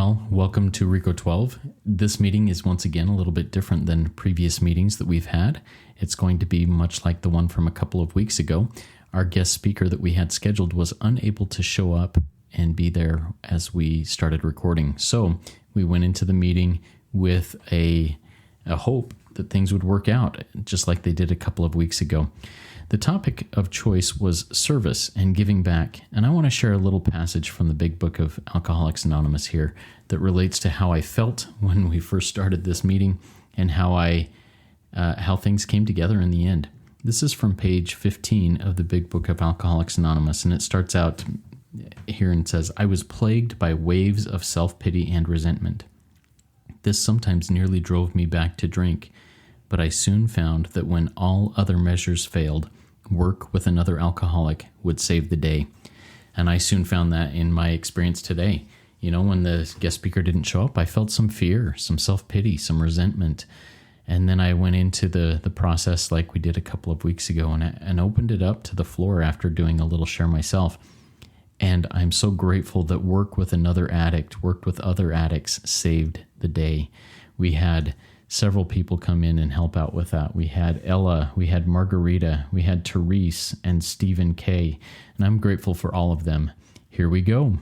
y'all. Welcome to Reco12. This meeting is once again a little bit different than previous meetings that we've had. It's going to be much like the one from a couple of weeks ago. Our guest speaker that we had scheduled was unable to show up and be there as we started recording. So we went into the meeting with a hope that things would work out, just like they did a couple of weeks ago. The topic of choice was service and giving back, and I want to share a little passage from the big book of Alcoholics Anonymous here that relates to how I felt when we first started this meeting and how things came together in the end. This is from page 15 of the big book of Alcoholics Anonymous, and it starts out here and says, "I was plagued by waves of self-pity and resentment. This sometimes nearly drove me back to drink, but I soon found that when all other measures failed, work with another alcoholic would save the day." And I soon found that in my experience today. You know, when the guest speaker didn't show up, I felt some fear, some self-pity, some resentment. And then I went into the process like we did a couple of weeks ago and opened it up to the floor after doing a little share myself. And I'm so grateful that work with another addict, worked with other addicts, saved the day. We had several people come in and help out with that. We had Ella, we had Margarita, we had Terese, and Stephan K. And I'm grateful for all of them. Here we go.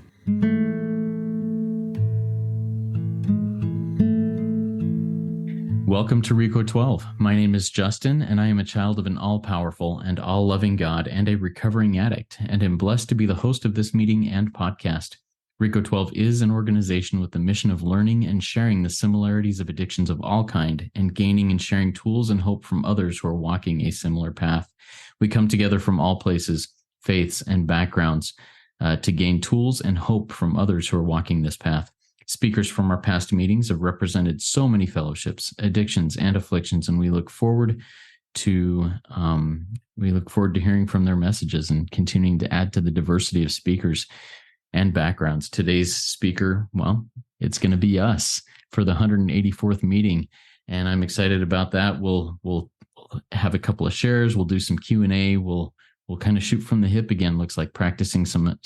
Welcome to Reco12. My name is Justin, and I am a child of an all-powerful and all-loving God and a recovering addict, and am blessed to be the host of this meeting and podcast. Reco12 is an organization with the mission of learning and sharing the similarities of addictions of all kind and gaining and sharing tools and hope from others who are walking a similar path. We come together from all places, faiths, and backgrounds to gain tools and hope from others who are walking this path. Speakers from our past meetings have represented so many fellowships, addictions, and afflictions, and we look forward to hearing from their messages and continuing to add to the diversity of speakers and backgrounds. Today's speaker, well, it's going to be us for the 184th meeting, and I'm excited about that. We'll have a couple of shares. We'll do some Q&A. We'll kind of shoot from the hip again. Looks like practicing some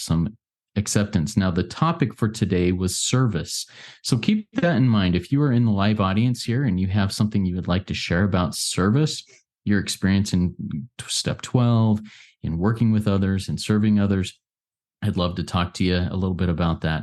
acceptance. Now, the topic for today was service. So keep that in mind. If you are in the live audience here and you have something you would like to share about service, your experience in step 12, in working with others and serving others, I'd love to talk to you a little bit about that.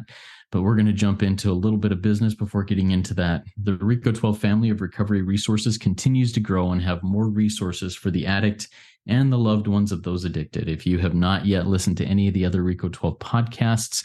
But we're going to jump into a little bit of business before getting into that. The Reco12 family of recovery resources continues to grow and have more resources for the addict and the loved ones of those addicted. If you have not yet listened to any of the other Reco12 podcasts,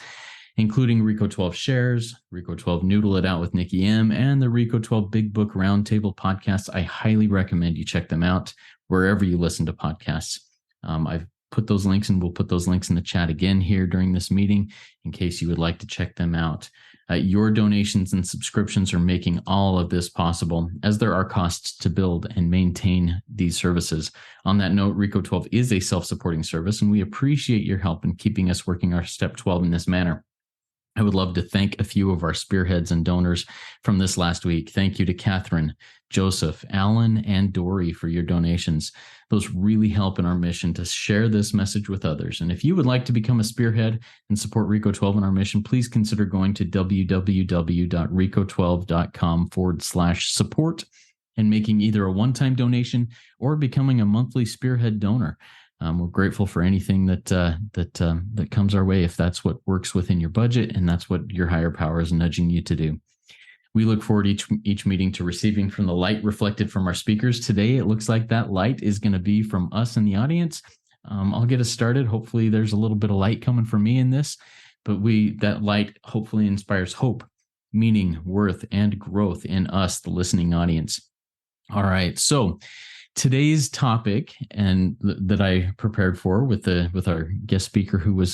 including Reco12 Shares, Reco12 Noodle It Out with Nikki M, and the Reco12 Big Book Roundtable podcasts, I highly recommend you check them out wherever you listen to podcasts. I've put those links, and we'll put those links in the chat again here during this meeting in case you would like to check them out. Your donations and subscriptions are making all of this possible, as there are costs to build and maintain these services. On that note, Reco12 is a self-supporting service, and we appreciate your help in keeping us working our Step 12 in this manner. I would love to thank a few of our spearheads and donors from this last week. Thank you to Catherine, Joseph, Alan, and Dory for your donations. Those really help in our mission to share this message with others. And if you would like to become a spearhead and support Reco12 in our mission, please consider going to www.reco12.com/support and making either a one-time donation or becoming a monthly spearhead donor. We're grateful for anything that comes our way, if that's what works within your budget and that's what your higher power is nudging you to do. We look forward each meeting to receiving from the light reflected from our speakers. Today, it looks like that light is going to be from us in the audience. I'll get us started. Hopefully, there's a little bit of light coming from me in this, but that light hopefully inspires hope, meaning, worth, and growth in us, the listening audience. All right, so today's topic, and that I prepared for with our guest speaker who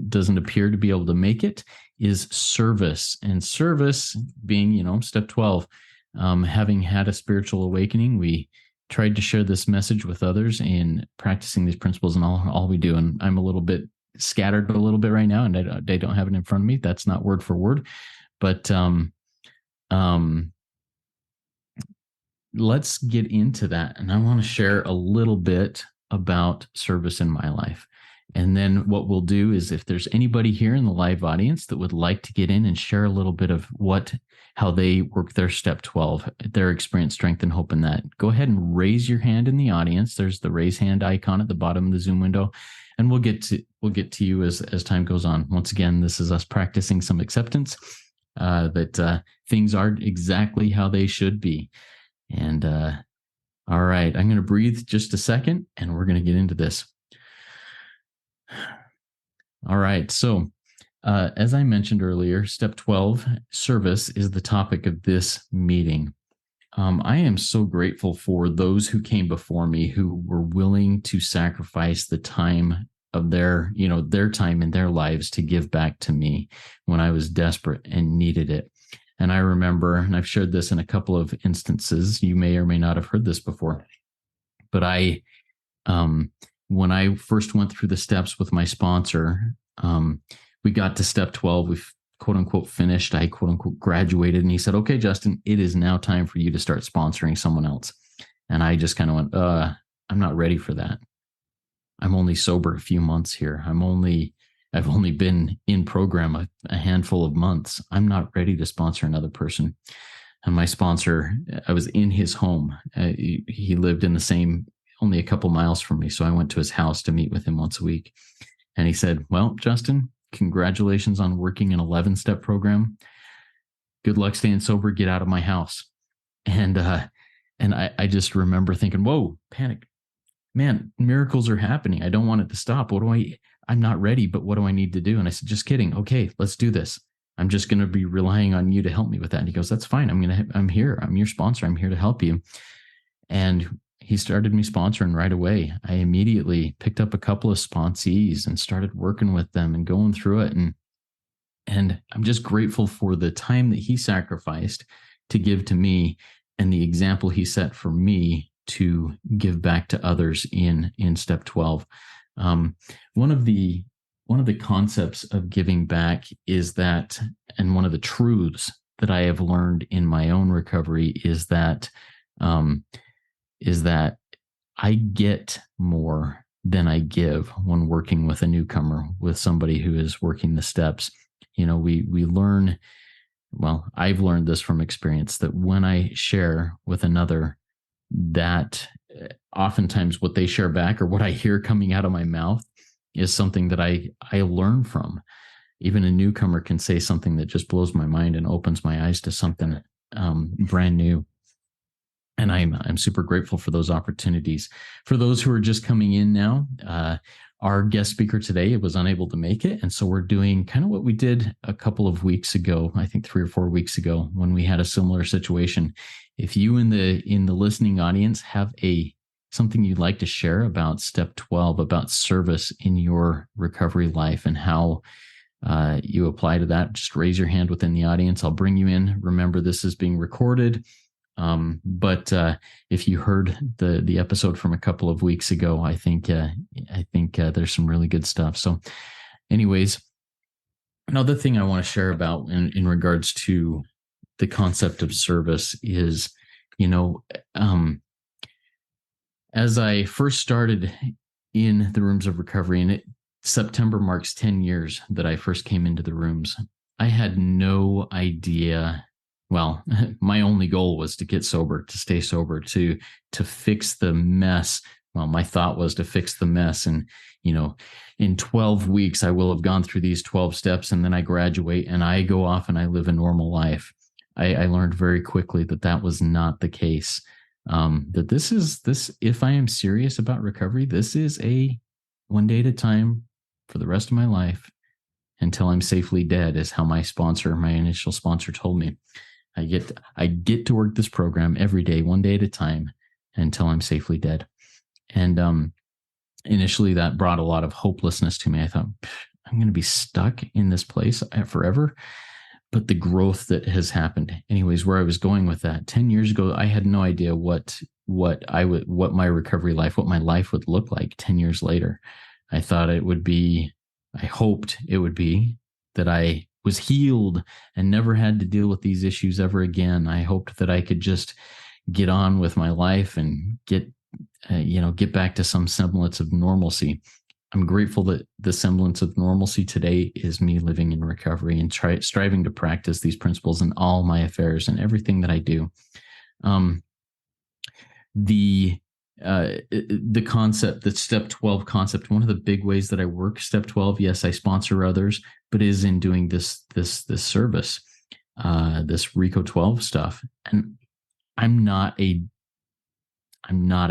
doesn't appear to be able to make it, is service. And service being, step 12, having had a spiritual awakening, we tried to share this message with others and practicing these principles and all we do. And I'm a little bit scattered a little bit right now, and I don't have it in front of me. That's not word for word, but let's get into that. And I want to share a little bit about service in my life. And then what we'll do is, if there's anybody here in the live audience that would like to get in and share a little bit of how they work their step 12, their experience, strength, and hope in that, go ahead and raise your hand in the audience. There's the raise hand icon at the bottom of the Zoom window, and we'll get to you as time goes on. Once again, this is us practicing some acceptance, that things are exactly how they should be. And all right, I'm going to breathe just a second, and we're going to get into this. All right. So, as I mentioned earlier, step 12, service, is the topic of this meeting. I am so grateful for those who came before me, who were willing to sacrifice the time of their time in their lives to give back to me when I was desperate and needed it. And I remember, and I've shared this in a couple of instances, you may or may not have heard this before, but when I first went through the steps with my sponsor, we got to step 12. We've quote unquote finished. I quote unquote graduated. And he said, okay, Justin, it is now time for you to start sponsoring someone else. And I just kind of went, I'm not ready for that. I'm only sober a few months here. I've only been in program a handful of months. I'm not ready to sponsor another person. And my sponsor, I was in his home. He lived in the same, only a couple miles from me. So I went to his house to meet with him once a week. And he said, well, Justin, congratulations on working an 11-step program. Good luck staying sober. Get out of my house. And I just remember thinking, whoa, panic. Man, miracles are happening. I don't want it to stop. I'm not ready, but what do I need to do? And I said, just kidding. Okay, let's do this. I'm just going to be relying on you to help me with that. And he goes, that's fine. I'm here. I'm your sponsor. I'm here to help you. And he started me sponsoring right away. I immediately picked up a couple of sponsees and started working with them and going through it. And I'm just grateful for the time that he sacrificed to give to me and the example he set for me to give back to others in step 12. One of the concepts of giving back is that, and one of the truths that I have learned in my own recovery is that I get more than I give when working with a newcomer, with somebody who is working the steps. We learn, well, I've learned this from experience, that when I share with another, that oftentimes what they share back, or what I hear coming out of my mouth, is something that I learn from. Even a newcomer can say something that just blows my mind and opens my eyes to something brand new. And I'm super grateful for those opportunities. For those who are just coming in now, our guest speaker today was unable to make it. And so we're doing kind of what we did a couple of weeks ago, I think 3 or 4 weeks ago, when we had a similar situation. If you in the listening audience have something you'd like to share about step 12, about service in your recovery life and how you apply to that, just raise your hand within the audience. I'll bring you in. Remember, this is being recorded. But if you heard the episode from a couple of weeks ago, I think there's some really good stuff. So anyways, another thing I want to share about in regards to the concept of service is, as I first started in the rooms of recovery, and September marks 10 years that I first came into the rooms, I had no idea. Well, my only goal was to get sober, to stay sober, to fix the mess. Well, my thought was to fix the mess. And, in 12 weeks, I will have gone through these 12 steps, and then I graduate and I go off and I live a normal life. I learned very quickly that was not the case. That this, if I am serious about recovery, this is a one day at a time for the rest of my life until I'm safely dead, is how my initial sponsor told me. I get to work this program every day, one day at a time, until I'm safely dead. And initially that brought a lot of hopelessness to me. I thought, I'm going to be stuck in this place forever. But the growth that has happened, anyways, where I was going with that, 10 years ago, I had no idea what my recovery life, what my life would look like 10 years later. I thought I hoped it would be that I was healed and never had to deal with these issues ever again. I hoped that I could just get on with my life and get back to some semblance of normalcy. I'm grateful that the semblance of normalcy today is me living in recovery and striving to practice these principles in all my affairs and everything that I do. Um, the concept, the step 12 concept, one of the big ways that I work step 12, yes, I sponsor others, but is in doing this service, this Reco12 stuff. And I'm not a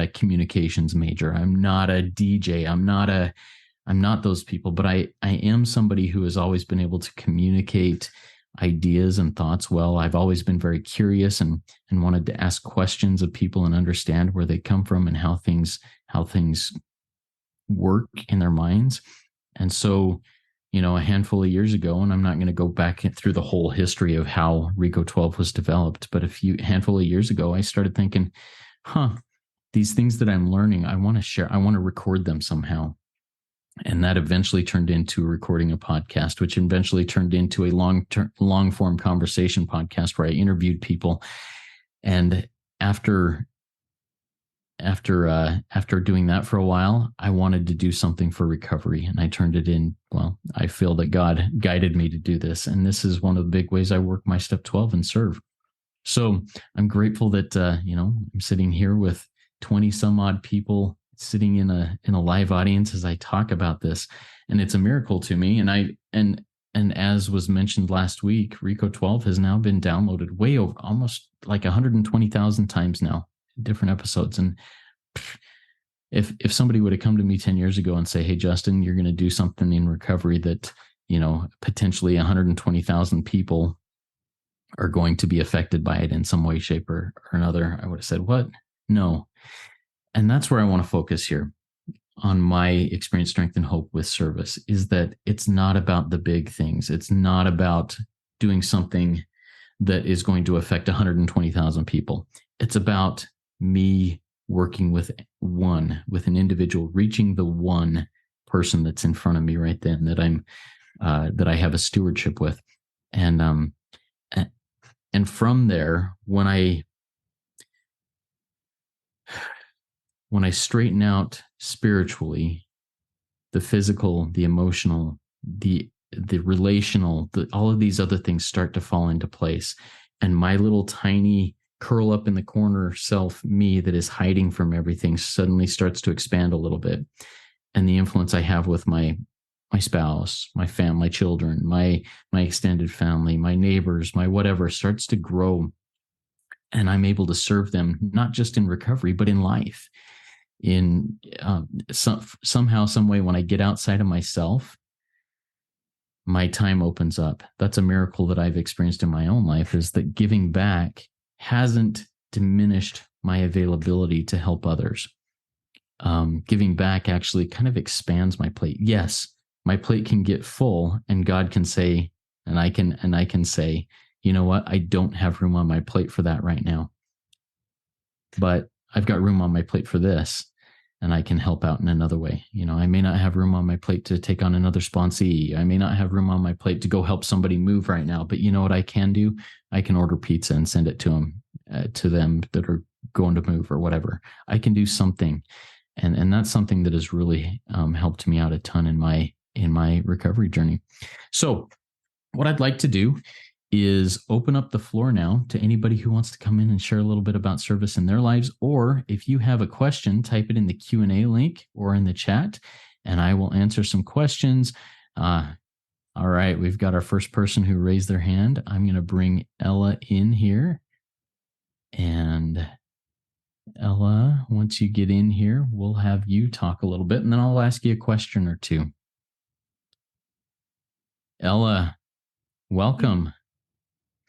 communications major. I'm not a DJ. I'm not those people, but I am somebody who has always been able to communicate ideas and thoughts well. I've always been very curious and wanted to ask questions of people and understand where they come from and how things work in their minds. And so, a handful of years ago, and I'm not going to go back through the whole history of how Reco12 was developed, but handful of years ago, I started thinking, these things that I'm learning, I want to share, I want to record them somehow. And that eventually turned into recording a podcast, which eventually turned into a long form conversation podcast where I interviewed people. And after doing that for a while, I wanted to do something for recovery, and I turned it in. Well, I feel that God guided me to do this. And this is one of the big ways I work my step 12 and serve. So I'm grateful that, I'm sitting here with 20 some odd people sitting in a live audience as I talk about this, and it's a miracle to me. And as was mentioned last week, Reco12 has now been downloaded way over almost like 120,000 times now, different episodes. And if somebody would have come to me 10 years ago and say, hey, Justin, you're going to do something in recovery that, potentially 120,000 people are going to be affected by it in some way, shape, or another, I would have said, what? No. And that's where I want to focus here on my experience, strength, and hope with service, is that it's not about the big things. It's not about doing something that is going to affect 120,000 people. It's about me working with an individual, reaching the one person that's in front of me right then that I have a stewardship with. And from there, when I straighten out spiritually, the physical, the emotional, the relational, all of these other things start to fall into place. And my little tiny curl up in the corner self, me that is hiding from everything, suddenly starts to expand a little bit. And the influence I have with my spouse, my family, my children, my extended family, my neighbors, my whatever, starts to grow. And I'm able to serve them, not just in recovery, but in life. In somehow, some way, when I get outside of myself, my time opens up. That's a miracle that I've experienced in my own life, is that giving back hasn't diminished my availability to help others. Giving back actually kind of expands my plate. Yes, my plate can get full, and God can say, and I can say, you know what? I don't have room on my plate for that right now, but I've got room on my plate for this, and I can help out in another way. I may not have room on my plate to take on another sponsee. I may not have room on my plate to go help somebody move right now, but you know what I can do? I can order pizza and send it to them that are going to move or whatever. I can do something. And that's something that has really helped me out a ton in my recovery journey. So what I'd like to do is open up the floor now to anybody who wants to come in and share a little bit about service in their lives. Or if you have a question, type it in the Q&A link or in the chat, and I will answer some questions. All right, we've got our first person who raised their hand. I'm going to bring Ella in here. And Ella, once you get in here, we'll have you talk a little bit, and then I'll ask you a question or two. Ella, welcome.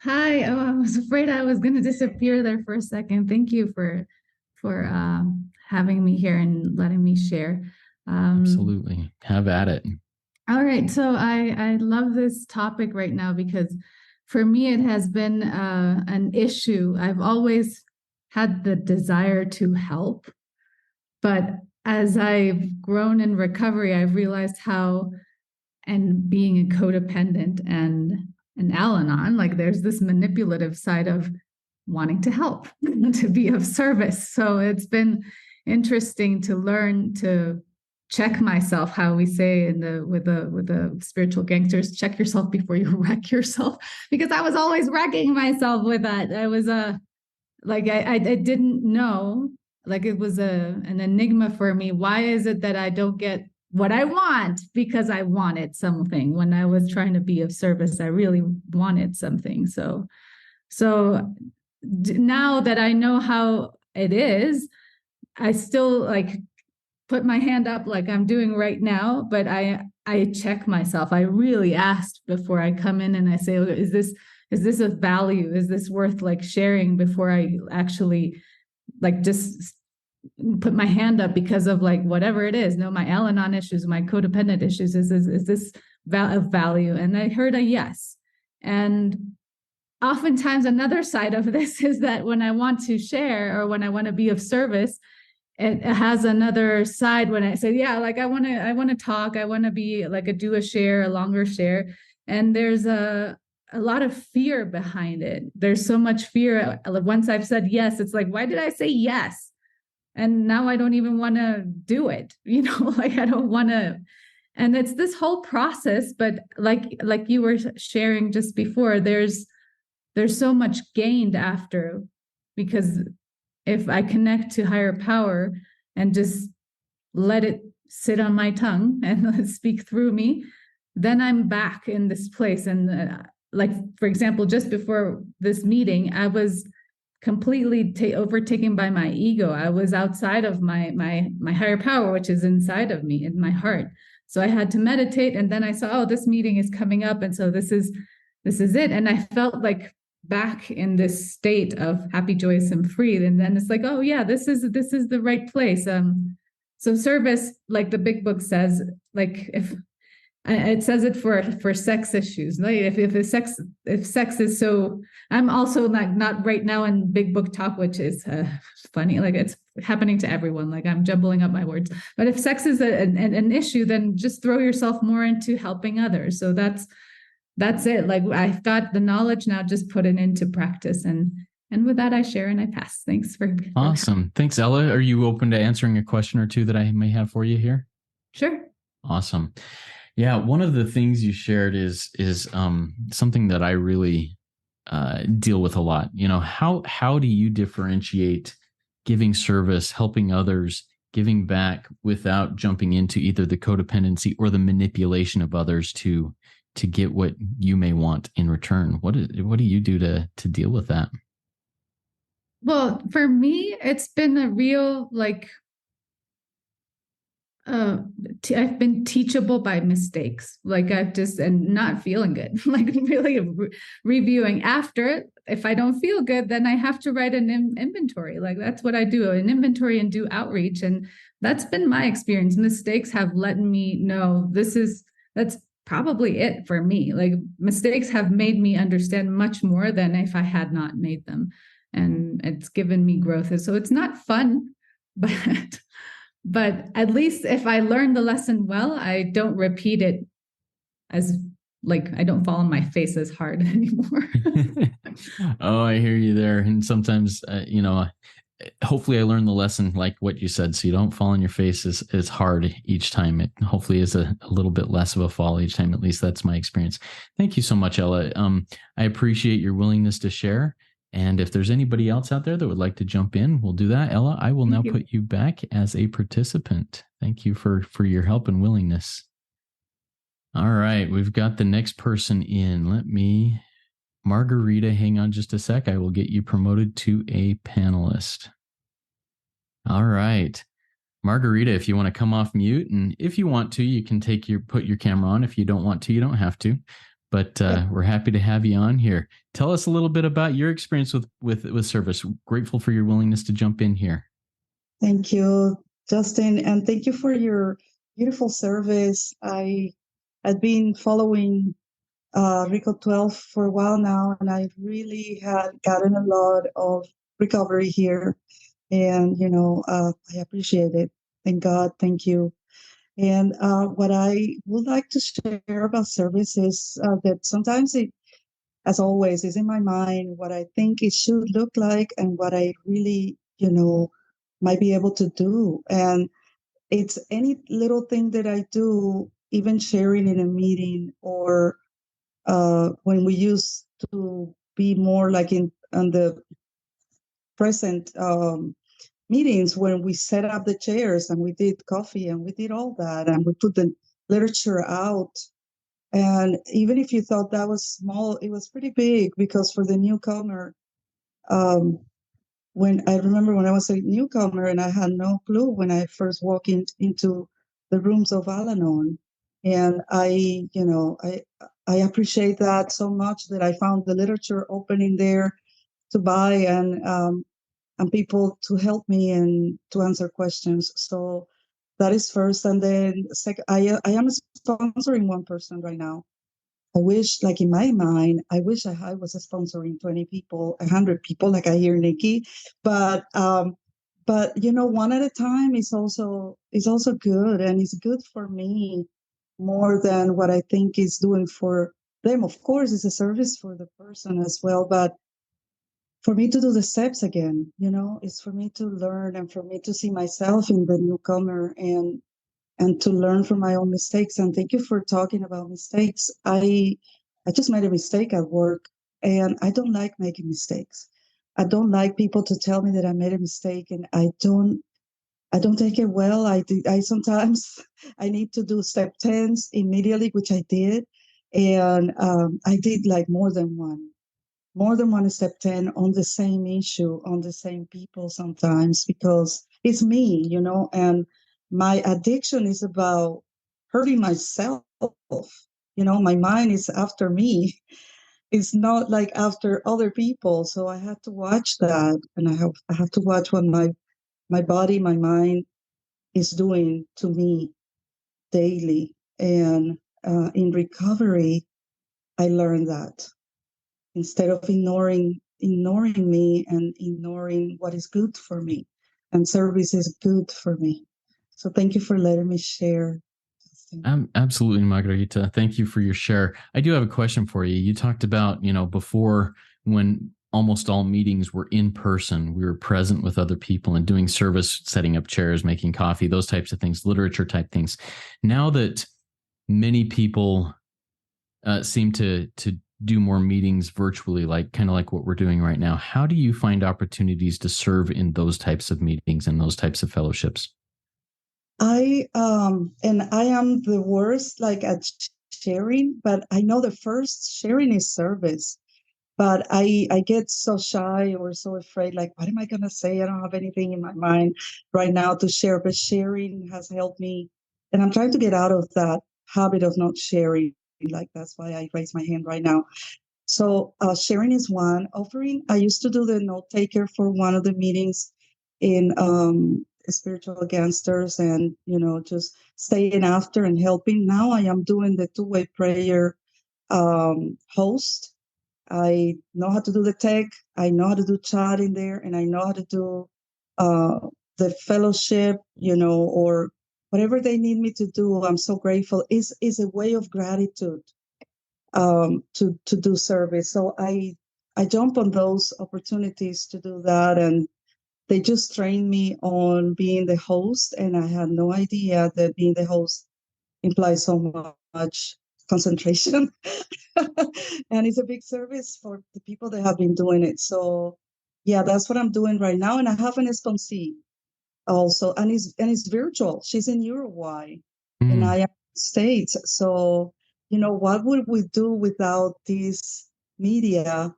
Hi. Oh, I was afraid I was going to disappear there for a second. Thank you for having me here and letting me share. Absolutely. Have at it. All right. So I love this topic right now because for me, it has been an issue. I've always had the desire to help, but as I've grown in recovery, I've realized how, and being a codependent and an Al-Anon, like there's this manipulative side of wanting to help, to be of service. So it's been interesting to learn to check myself, how we say in the with the spiritual gangsters, check yourself before you wreck yourself, because I was always wrecking myself with that. I was like I didn't know, like it was an enigma for me. Why is it that I don't get what I want? Because I wanted something when I was trying to be of service. I really wanted something. So now that I know how it is, I still like put my hand up like I'm doing right now, but I check myself. I really asked before I come in, and I say, oh, is this of value? Is this worth like sharing, before I actually like just put my hand up because of like whatever it is. No, my Al-Anon issues, my codependent issues. Is this of value? And I heard a yes. And oftentimes another side of this is that when I want to share, or when I want to be of service, it has another side when I say, yeah, like I want to talk, I want to be like do a share, a longer share. And there's a lot of fear behind it. There's so much fear. Once I've said yes, it's like, why did I say yes? And now I don't even want to do it, like I don't want to. And it's this whole process, but like you were sharing just before, there's so much gained after, because if I connect to higher power and just let it sit on my tongue and speak through me, then I'm back in this place. And like, for example, just before this meeting, I was completely overtaken by my ego. I was outside of my higher power, which is inside of me, in my heart. So I had to meditate, and then I saw, oh, this meeting is coming up, and so this is it. And I felt like back in this state of happy, joyous, and free. And then it's like, oh yeah, this is the right place. So service, like the big book says, like if it says it for sex issues, like if sex is so, I'm also not right now in big book talk, which is funny, like it's happening to everyone, like I'm jumbling up my words. But if sex is an issue, then just throw yourself more into helping others. So that's it. Like I've got the knowledge now, just put it into practice. And with that, I share and I pass. Thanks for Awesome. Thanks, Ella. Are you open to answering a question or two that I may have for you here? Sure. Awesome. Yeah, one of the things you shared is something that I really deal with a lot. How do you differentiate giving service, helping others, giving back without jumping into either the codependency or the manipulation of others to get what you may want in return? What do you do to deal with that? Well, for me, it's been a real like uh I've been teachable by mistakes. Like I've just, and not feeling good, like really reviewing after it. If I don't feel good, then I have to write an inventory. Like that's what I do, an inventory, and do outreach. And that's been my experience. Mistakes have let me know that's probably it for me. Like mistakes have made me understand much more than if I had not made them. And it's given me growth. So it's not fun, but at least if I learn the lesson well, I don't repeat it as like I don't fall on my face as hard anymore. Oh, I hear you there. And sometimes, hopefully I learned the lesson like what you said, so you don't fall on your face as hard each time. It hopefully is a little bit less of a fall each time. At least that's my experience. Thank you so much, Ella. I appreciate your willingness to share. And if there's anybody else out there that would like to jump in, we'll do that. Ella, I will now put you back as a participant. Thank you for your help and willingness. All right, we've got the next person in. Margarita, hang on just a sec. I will get you promoted to a panelist. All right. Margarita, if you want to come off mute, and if you want to, you can put your camera on. If you don't want to, you don't have to. But we're happy to have you on here. Tell us a little bit about your experience with service. Grateful for your willingness to jump in here. Thank you, Justin, and thank you for your beautiful service. I've been following Reco12 for a while now, and I really had gotten a lot of recovery here. And, I appreciate it. Thank God. Thank you. And what I would like to share about service is that sometimes it, as always, is in my mind what I think it should look like and what I really, might be able to do. And it's any little thing that I do, even sharing in a meeting, or when we used to be more like in on the present meetings, when we set up the chairs and we did coffee and we did all that and we put the literature out. And even if you thought that was small, it was pretty big, because for the newcomer, um, when I remember when I was a newcomer and I had no clue when I first walked into the rooms of Al-Anon. And I appreciate that so much, that I found the literature open in there to buy, and people to help me and to answer questions. So that is first. And then second, I am sponsoring one person right now. I wish, like in my mind, I wish I was sponsoring 20 people, 100 people, like I hear Nikki. But one at a time is also good, and it's good for me more than what I think is doing for them. Of course, it's a service for the person as well, but for me to do the steps again, it's for me to learn and for me to see myself in the newcomer, and to learn from my own mistakes. And thank you for talking about mistakes. I just made a mistake at work, and I don't like making mistakes. I don't like people to tell me that I made a mistake, and I don't take it well. I sometimes I need to do step 10s immediately, which I did. And I did like more than one step 10 on the same issue, on the same people sometimes, because it's me, and my addiction is about hurting myself. My mind is after me. It's not like after other people. So I have to watch that, and I have to watch what my body, my mind is doing to me daily. And in recovery, I learned that instead of ignoring me and ignoring what is good for me, and service is good for me. So thank you for letting me share. Absolutely, Margarita. Thank you for your share. I do have a question for you. You talked about, before, when almost all meetings were in person, we were present with other people and doing service, setting up chairs, making coffee, those types of things, literature type things. Now that many people seem to do more meetings virtually, like kind of like what we're doing right now, how do you find opportunities to serve in those types of meetings and those types of fellowships? I am the worst like at sharing, but I know the first sharing is service. But I get so shy or so afraid, like, what am I gonna say? I don't have anything in my mind right now to share. But sharing has helped me, and I'm trying to get out of that habit of not sharing. Like, that's why I raise my hand right now. So sharing is one. Offering, I used to do the note taker for one of the meetings in spiritual gangsters, and just staying after and helping. Now I am doing the two-way prayer host. I know how to do the tech. I know how to do chat in there, and I know how to do uh, the fellowship, or whatever they need me to do. I'm so grateful. Is a way of gratitude to do service. So I jump on those opportunities to do that, and they just trained me on being the host, and I had no idea that being the host implies so much concentration. And it's a big service for the people that have been doing it. So yeah, that's what I'm doing right now. And I have an sponsee also, and it's virtual. She's in Uruguay, and I am in the States. So what would we do without this media?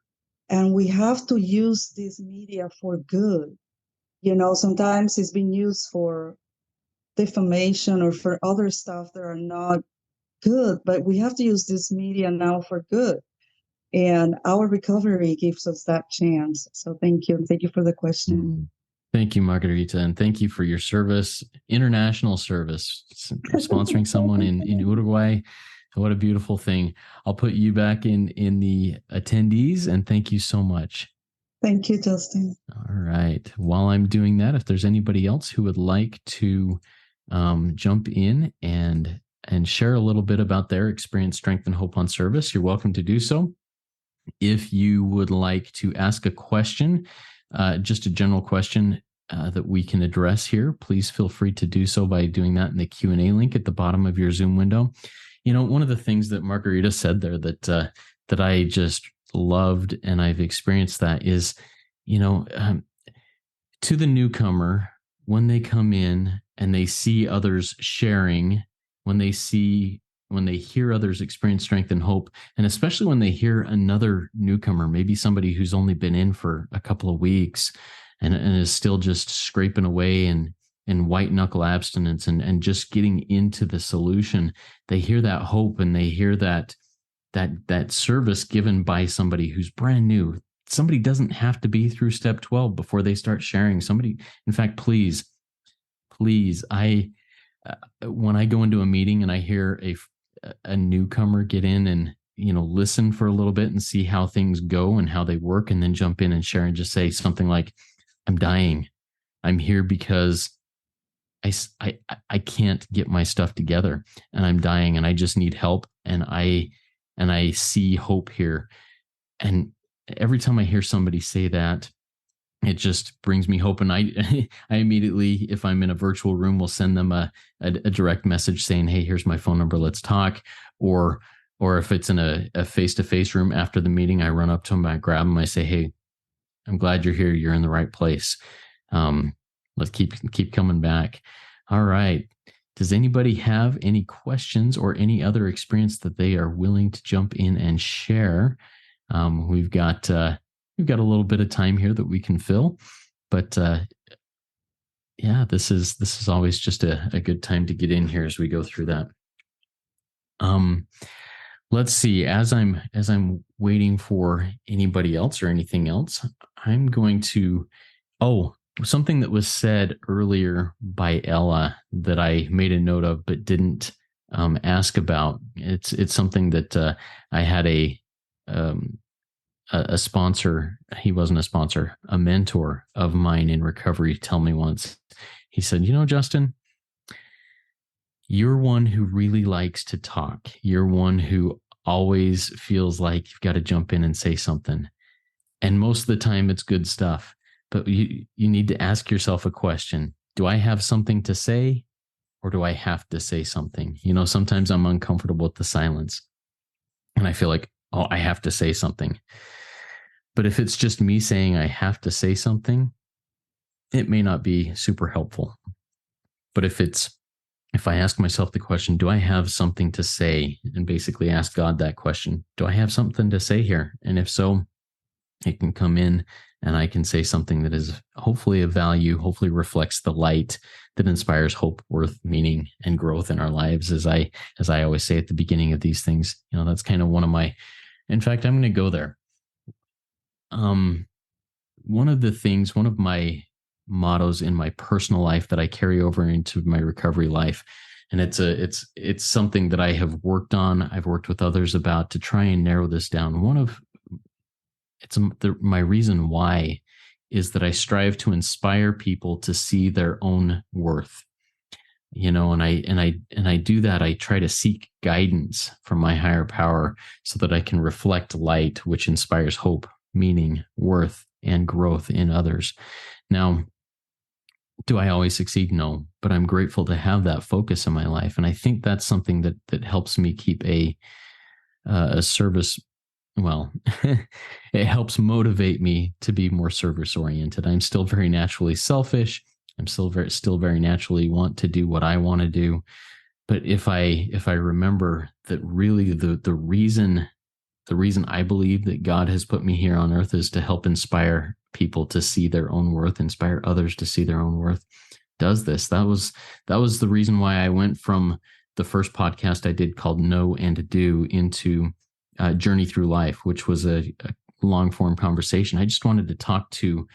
And we have to use this media for good. Sometimes it's been used for defamation or for other stuff that are not good, but we have to use this media now for good. And our recovery gives us that chance. So thank you. Thank you for the question. Thank you, Margarita, and thank you for your service, international service, sponsoring someone in Uruguay. What a beautiful thing. I'll put you back in the attendees, and thank you so much. Thank you, Justin. All right. While I'm doing that, if there's anybody else who would like to jump in and share a little bit about their experience, strength, and hope on service, you're welcome to do so. If you would like to ask a question, just a general question, that we can address here, please feel free to do so by doing that in the Q&A link at the bottom of your Zoom window. One of the things that Margarita said there that I just loved, and I've experienced that, is, to the newcomer, when they come in and they see others sharing, when they hear others experience strength and hope, and especially when they hear another newcomer, maybe somebody who's only been in for a couple of weeks and is still just scraping away and white knuckle abstinence and just getting into the solution, they hear that hope and they hear that service given by somebody who's brand new. Somebody doesn't have to be through step 12 before they start sharing. In fact, please, when I go into a meeting and I hear a newcomer get in and listen for a little bit and see how things go and how they work, and then jump in and share and just say something like, I'm dying. I'm here because I can't get my stuff together and I'm dying and I just need help, and I see hope here. And every time I hear somebody say that, it just brings me hope. And I immediately, if I'm in a virtual room, will send them a direct message saying, hey, here's my phone number, let's talk. Or if it's in a face-to-face room after the meeting, I run up to them, I grab them, I say, hey, I'm glad you're here. You're in the right place. Let's keep coming back. All right. Does anybody have any questions or any other experience that they are willing to jump in and share? We've got a little bit of time here that we can fill, but this is always just a good time to get in here as we go through that. Let's see. As I'm waiting for anybody else or anything else, I'm going to. Something that was said earlier by Ella that I made a note of but didn't ask about. It's something that I had a sponsor. He wasn't a sponsor, a mentor of mine in recovery tell me once. He said, Justin, you're one who really likes to talk. You're one who always feels like you've got to jump in and say something. And most of the time it's good stuff. But you need to ask yourself a question. Do I have something to say, or do I have to say something? Sometimes I'm uncomfortable with the silence and I feel like, I have to say something. But if it's just me saying I have to say something, it may not be super helpful. But if I ask myself the question, do I have something to say? And basically ask God that question, do I have something to say here? And if so, it can come in and I can say something that is hopefully of value, hopefully reflects the light that inspires hope, worth, meaning, and growth in our lives. As I always say at the beginning of these things, that's kind of one of I'm going to go there. One of my mottos in my personal life that I carry over into my recovery life, and it's something that I have worked on. I've worked with others about to try and narrow this down. My reason why is that I strive to inspire people to see their own worth, and I do that. I try to seek guidance from my higher power so that I can reflect light, which inspires hope, meaning, worth, and growth in others. Now, do I always succeed? No, but I'm grateful to have that focus in my life. And I think that's something that helps me keep a service. Well, it helps motivate me to be more service oriented. I'm still very naturally selfish. I'm still very naturally want to do what I want to do. But if I remember that really the reason I believe that God has put me here on earth is to help inspire people to see their own worth, inspire others to see their own worth, does this. That was the reason why I went from the first podcast I did called Know and Do into Journey Through Life, which was a long form conversation. I just wanted to talk to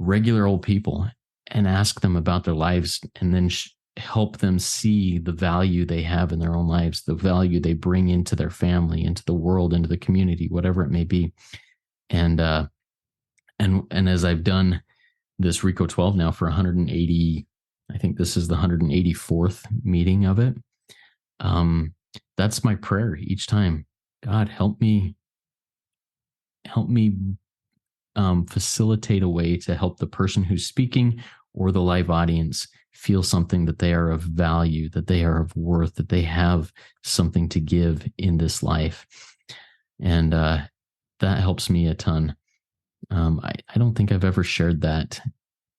regular old people and ask them about their lives, and then help them see the value they have in their own lives, the value they bring into their family, into the world, into the community, whatever it may be. And as I've done this Reco12 now for 180, I think this is the 184th meeting of it. That's my prayer each time. God, help me facilitate a way to help the person who's speaking or the live audience feel something, that they are of value, that they are of worth, that they have something to give in this life. And that helps me a ton. I don't think I've ever shared that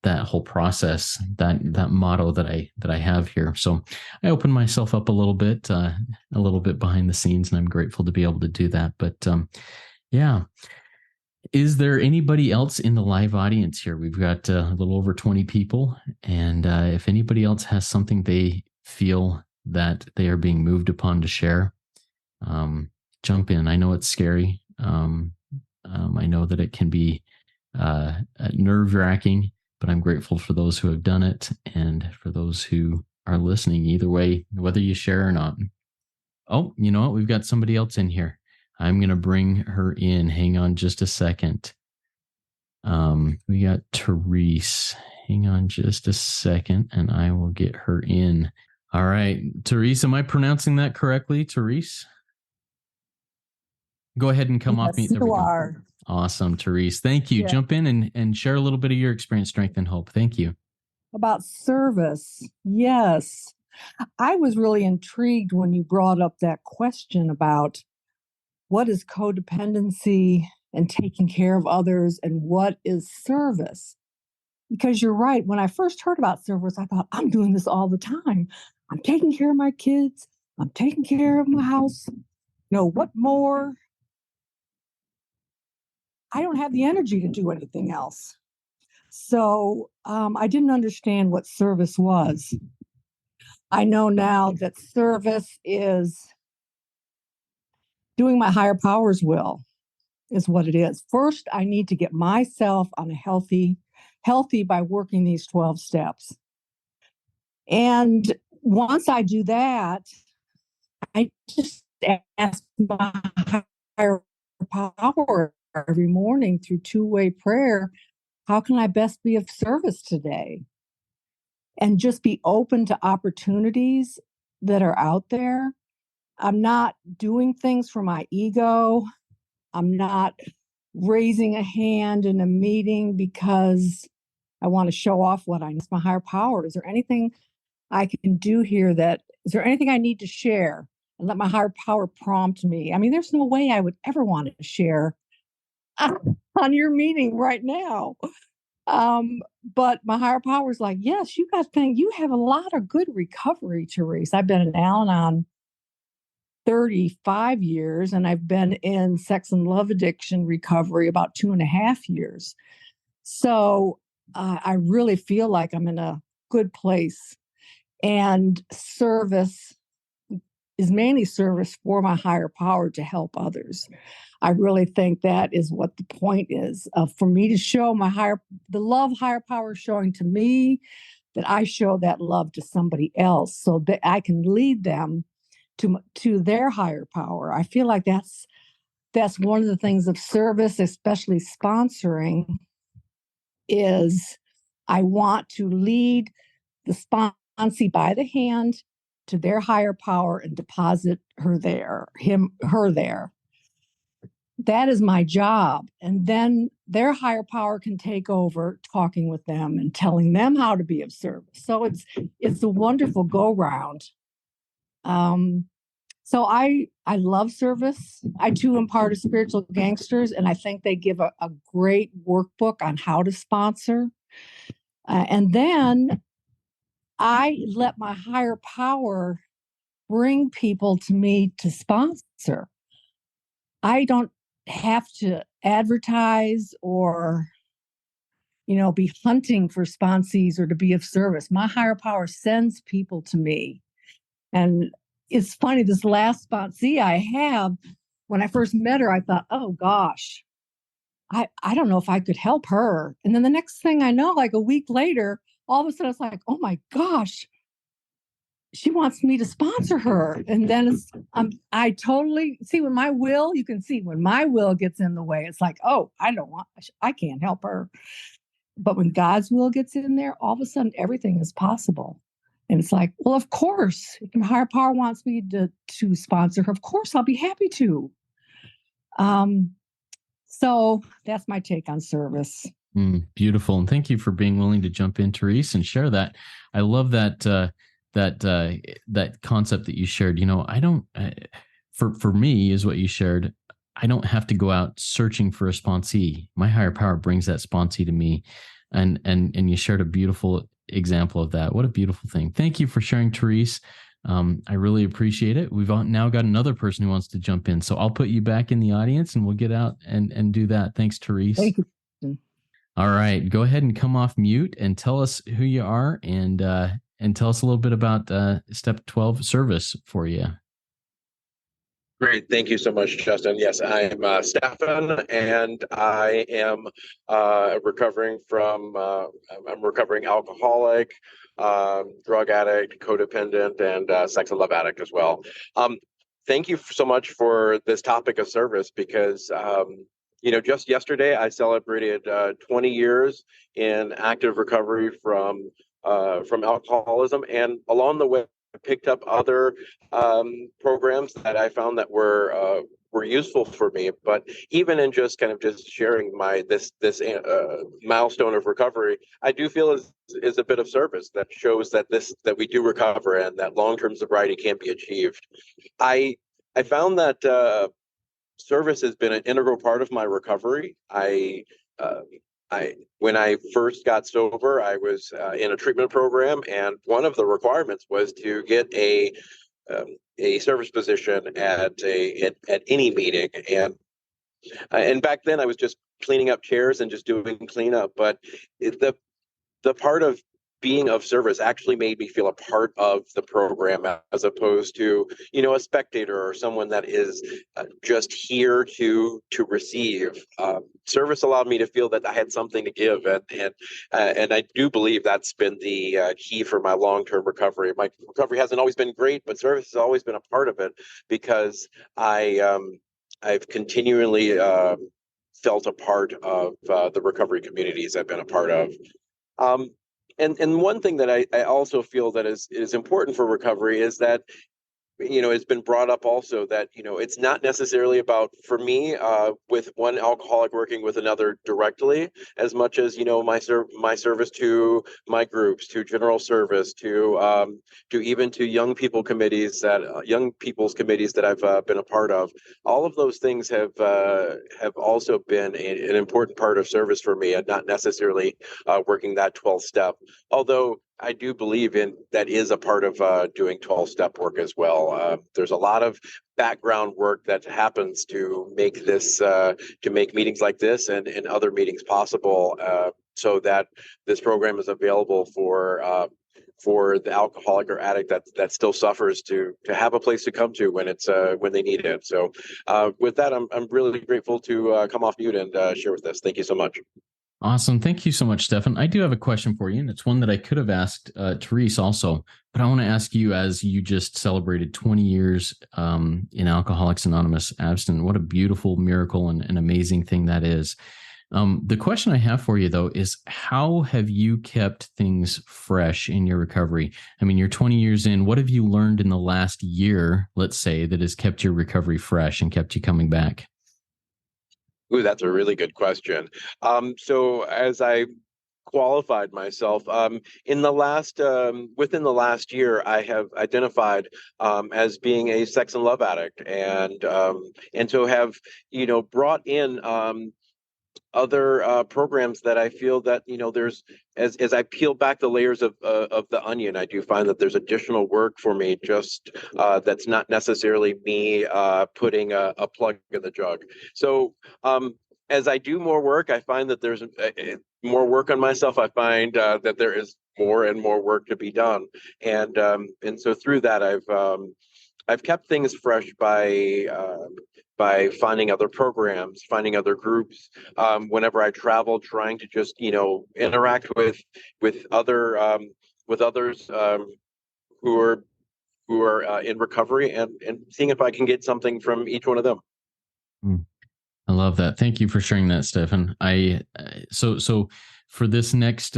whole process, that motto that I have here. So I open myself up a little bit behind the scenes, and I'm grateful to be able to do that. But yeah. Is there anybody else in the live audience here? We've got a little over 20 people. And if anybody else has something they feel that they are being moved upon to share, jump in. I know it's scary. I know that it can be nerve-wracking, but I'm grateful for those who have done it and for those who are listening, either way, whether you share or not. Oh, you know what? We've got somebody else in here. I'm going to bring her in. Hang on just a second. We got Terese. Hang on just a second, and I will get her in. All right. Terese, am I pronouncing that correctly? Terese? Go ahead and come off mute. Yes, you are. Awesome, Terese. Thank you. Yeah. Jump in and share a little bit of your experience, strength, and hope. Thank you. About service. Yes. I was really intrigued when you brought up that question about what is codependency and taking care of others and what is service. Because you're right. When I first heard about service, I thought, I'm doing this all the time. I'm taking care of my kids. I'm taking care of my house. What more? I don't have the energy to do anything else. So I didn't understand what service was. I know now that service is doing my higher power's will, is what it is. First, I need to get myself on a healthy by working these 12 steps. And once I do that, I just ask my higher power every morning through two-way prayer, how can I best be of service today? And just be open to opportunities that are out there. I'm not doing things for my ego. I'm not raising a hand in a meeting because I want to show off what I know. It's my higher power. Is there anything I can do here is there anything I need to share? And let my higher power prompt me. I mean, there's no way I would ever want to share on your meeting right now. But my higher power is like, yes, you have a lot of good recovery, Terese. I've been in Al-Anon 35 years, and I've been in sex and love addiction recovery about 2.5 years. So I really feel like I'm in a good place. And service is mainly service for my higher power to help others. I really think that is what the point is, for me to show the love higher power is showing to me, that I show that love to somebody else so that I can lead them to their higher power. I feel like that's one of the things of service, especially sponsoring, is I want to lead the sponsee by the hand to their higher power and deposit her there. That is my job. And then their higher power can take over talking with them and telling them how to be of service. So it's a wonderful go round. So I love service. I too am part of Spiritual Gangsters, and I think they give a great workbook on how to sponsor. And then I let my higher power bring people to me to sponsor. I don't have to advertise or, be hunting for sponsees or to be of service. My higher power sends people to me. And it's funny, this last sponsee I have, when I first met her, I thought, oh gosh, I don't know if I could help her. And then the next thing I know, like a week later, all of a sudden it's like, oh my gosh, she wants me to sponsor her. And then I totally see when my will, you can see when my will gets in the way, it's like, oh, I can't help her. But when God's will gets in there, all of a sudden everything is possible. And it's like, well, of course, if my higher power wants me to sponsor her, of course, I'll be happy to. So that's my take on service. Beautiful. And thank you for being willing to jump in, Terese, and share that. I love that concept that you shared. I don't, for me is what you shared. I don't have to go out searching for a sponsee. My higher power brings that sponsee to me. And you shared a beautiful example of that. What a beautiful thing. Thank you for sharing, Terese. I really appreciate it. We've now got another person who wants to jump in. So I'll put you back in the audience and we'll get out and do that. Thanks, Terese. Thank you. All right, go ahead and come off mute and tell us who you are and tell us a little bit about Step 12 service for you. Great. Thank you so much, Justin. Yes, I'm Stephan, and I am recovering alcoholic, drug addict, codependent, and sex and love addict as well. Thank you so much for this topic of service because just yesterday I celebrated 20 years in active recovery from alcoholism, and along the way I picked up other programs that I found that were useful for me. But even in just sharing this milestone of recovery, I do feel is a bit of service that shows that we do recover and that long-term sobriety can be achieved. I found that service has been an integral part of my recovery. When I first got sober, I was in a treatment program, and one of the requirements was to get a service position at any meeting. And back then, I was just cleaning up chairs and just doing cleanup. But the part of being of service actually made me feel a part of the program as opposed to, a spectator or someone that is just here to receive. Service allowed me to feel that I had something to give, and I do believe that's been the key for my long-term recovery. My recovery hasn't always been great, but service has always been a part of it because I've continually felt a part of the recovery communities I've been a part of. And one thing that I also feel that is important for recovery is that, it's been brought up also that, it's not necessarily about, for me, with one alcoholic working with another directly, as much as, my service to my groups, to general service, to even to young people's committees that I've been a part of. All of those things have also been an important part of service for me, and not necessarily working that 12 step. Although I do believe that is a part of doing 12-step work as well. There's a lot of background work that happens to make meetings like this and other meetings possible, so that this program is available for the alcoholic or addict that still suffers to have a place to come to when they need it. So with that, I'm really grateful to come off mute and share with us. Thank you so much. Awesome. Thank you so much, Stephan. I do have a question for you, and it's one that I could have asked Terese also, but I want to ask you, as you just celebrated 20 years in Alcoholics Anonymous abstinence. What a beautiful miracle and an amazing thing that is. The question I have for you, though, is how have you kept things fresh in your recovery? I mean, you're 20 years in. What have you learned in the last year, let's say, that has kept your recovery fresh and kept you coming back? Ooh, that's a really good question. So as I qualified myself within the last year, I have identified as being a sex and love addict, and so have brought in other programs that I feel that there's, as I peel back the layers of the onion, I do find that there's additional work for me, just that's not necessarily me putting a plug in the jug. So as I do more work, I find that there's more work on myself. I find that there is more and more work to be done, and so through that, I've kept things fresh by finding other programs, finding other groups. Whenever I travel, trying to just interact with others who are in recovery, and seeing if I can get something from each one of them. I love that. Thank you for sharing that, Stephan. So for this next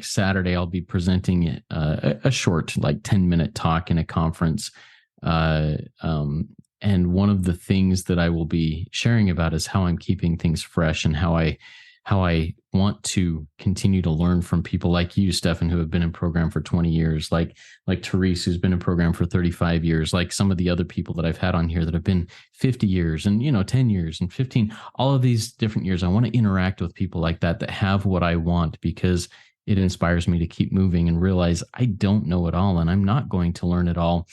Saturday, I'll be presenting a short, like 10-minute talk in a conference and one of the things that I will be sharing about is how I'm keeping things fresh and how I want to continue to learn from people like you, Stephan, who have been in program for 20 years, like Terese, who's been in program for 35 years, like some of the other people that I've had on here that have been 50 years and, 10 years and 15, all of these different years. I want to interact with people like that have what I want, because it inspires me to keep moving and realize I don't know it all, and I'm not going to learn it all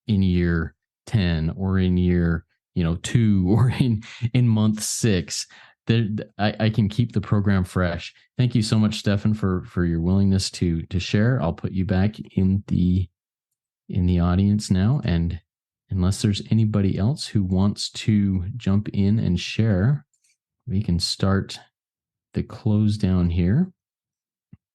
in year 10 or in year 2 or in month 6. I can keep the program fresh. Thank you so much, Stephan, for your willingness to share. I'll put you back in the audience now, and unless there's anybody else who wants to jump in and share, we can start the close down here.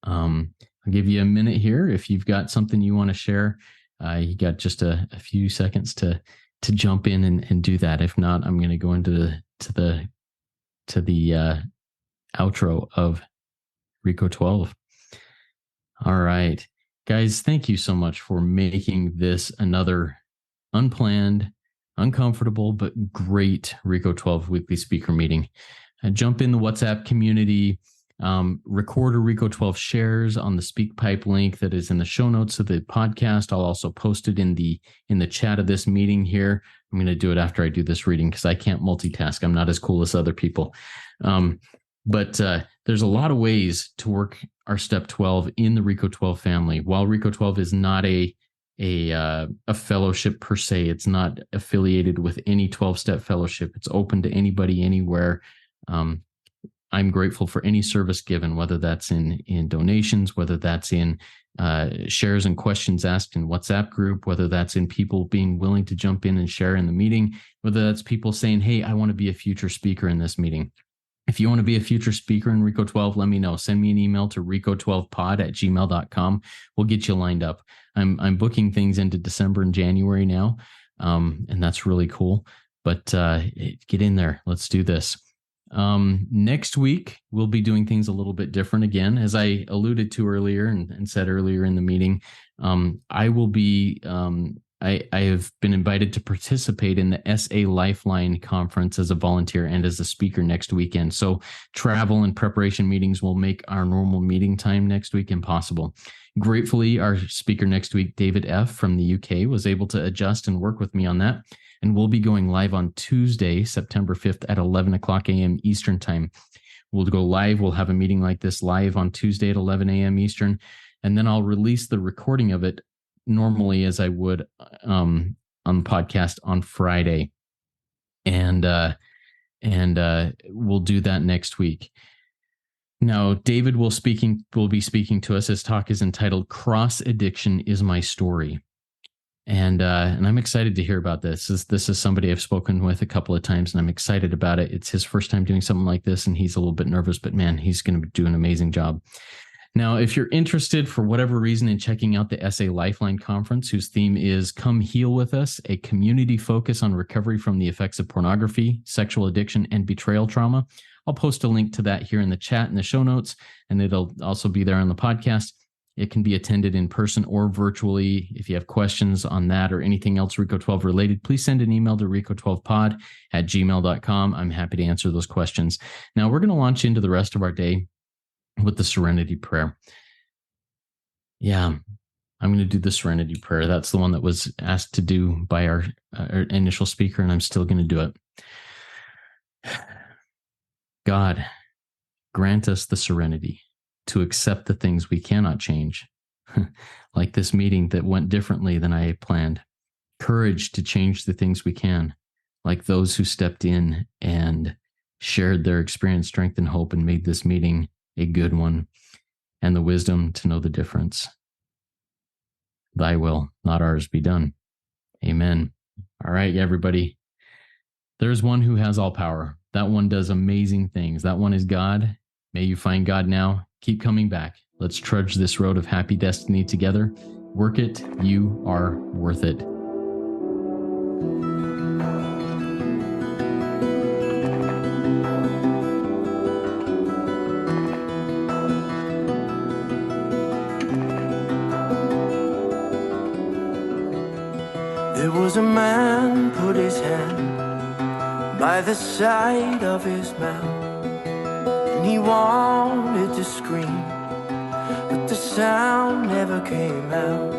I'll give you a minute here if you've got something you want to share. You got just a few seconds to jump in and do that. If not, I'm going to go into the outro of Reco12. All right, guys, thank you so much for making this another unplanned, uncomfortable, but great Reco12 weekly speaker meeting. Jump in the WhatsApp community, record a Reco12 shares on the SpeakPipe link that is in the show notes of the podcast. I'll also post it in the chat of this meeting here. I'm going to do it after I do this reading because I can't multitask. I'm not as cool as other people. But there's a lot of ways to work our step 12 in the Reco12 family. While Reco12 is not a fellowship per se, it's not affiliated with any 12-step fellowship. It's open to anybody, anywhere. I'm grateful for any service given, whether that's in donations, whether that's in shares and questions asked in WhatsApp group, whether that's in people being willing to jump in and share in the meeting, whether that's people saying, hey, I want to be a future speaker in this meeting. If you want to be a future speaker in Reco12, let me know. Send me an email to reco12pod@gmail.com. We'll get you lined up. I'm booking things into December and January now, and that's really cool. But get in there. Let's do this. Next week, we'll be doing things a little bit different again. As I alluded to earlier and said earlier in the meeting, I will be, I have been invited to participate in the SA Lifeline conference as a volunteer and as a speaker next weekend. So travel and preparation meetings will make our normal meeting time next week impossible. Gratefully, our speaker next week, David F. from the UK, was able to adjust and work with me on that. And we'll be going live on Tuesday, September 5th at 11 o'clock a.m. Eastern time. We'll go live. We'll have a meeting like this live on Tuesday at 11 a.m. Eastern. And then I'll release the recording of it normally as I would on the podcast on Friday. And we'll do that next week. Now, David will be speaking to us. His talk is entitled Cross Addiction is My Story. And I'm excited to hear about this. This is somebody I've spoken with a couple of times, and I'm excited about it. It's his first time doing something like this, and he's a little bit nervous, but man, he's going to do an amazing job. Now, if you're interested for whatever reason in checking out the SA Lifeline Conference, whose theme is Come Heal With Us, a community focus on recovery from the effects of pornography, sexual addiction, and betrayal trauma, I'll post a link to that here in the chat in the show notes, and it'll also be there on the podcast. It can be attended in person or virtually. If you have questions on that or anything else Reco12 related, please send an email to reco12pod@gmail.com. I'm happy to answer those questions. Now, we're going to launch into the rest of our day with the Serenity Prayer. Yeah, I'm going to do the Serenity Prayer. That's the one that was asked to do by our initial speaker, and I'm still going to do it. God, grant us the serenity to accept the things we cannot change, like this meeting that went differently than I planned. Courage to change the things we can, like those who stepped in and shared their experience, strength, and hope and made this meeting a good one, and the wisdom to know the difference. Thy will, not ours, be done. Amen. All right, everybody. There's one who has all power. That one does amazing things. That one is God. May you find God now. Keep coming back. Let's trudge this road of happy destiny together. Work it. You are worth it. There was a man put his hand by the side of his mouth, and he wanted to scream, but the sound never came out.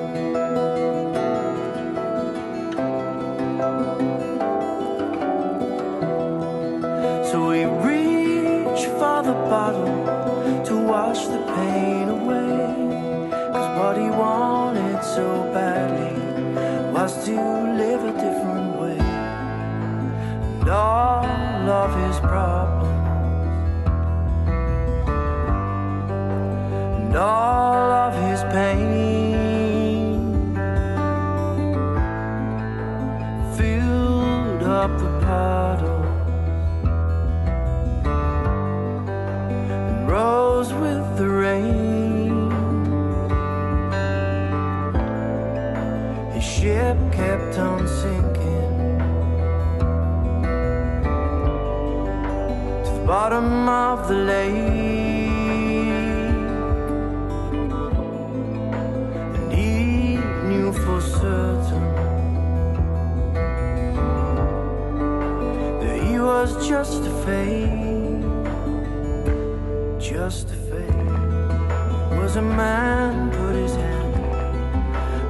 So he reached for the bottle to wash the pain away, 'cause what he wanted so badly was to live a different way. And all of his problems and all of his pain filled up the puddle and rose with the rain. His ship kept on sinking to the bottom of the lake, and he knew for certain that he was just a fake, just a fake. Was a man put his hand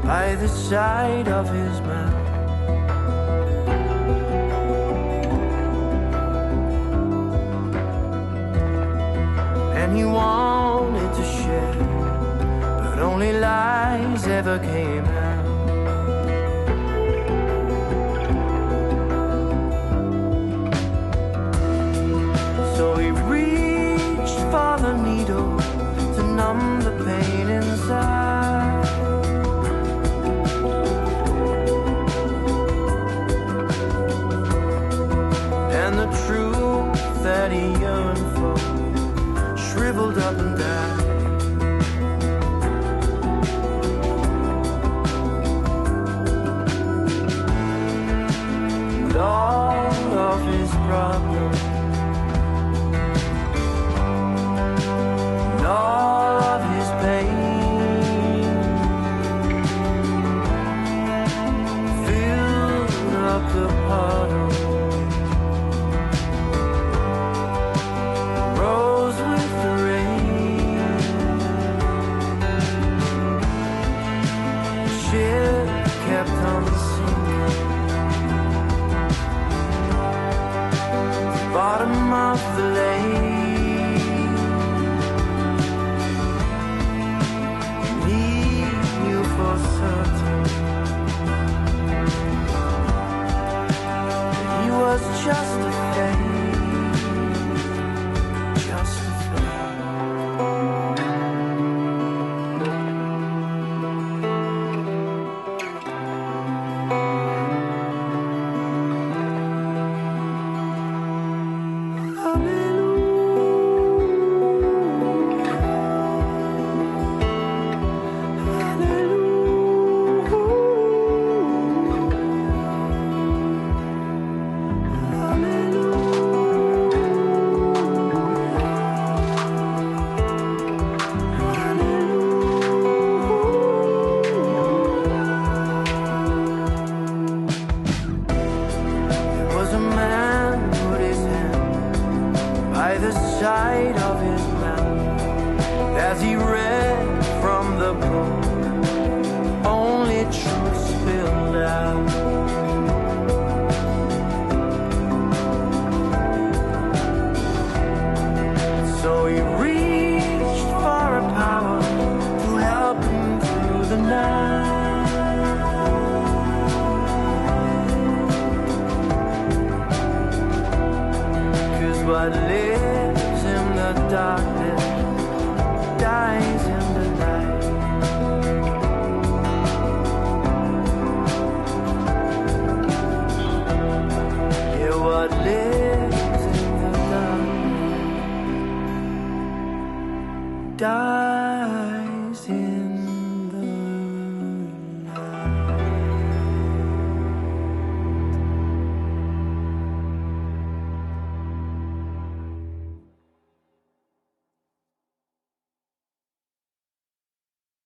by the side of his mouth, and he wanted to share, but only lies ever came out. So he reached for the needle to numb the pain inside, and the truth that he yearned for shriveled up and died. And all of his problems and all of his pain filled up the puddle, rose with the rain. Ship kept on sinking to the bottom of the lake, and he knew for certain that he was just a fake, just a fake. There was a man put his hand by the side of his mouth as he read from the book, only truth spilled out.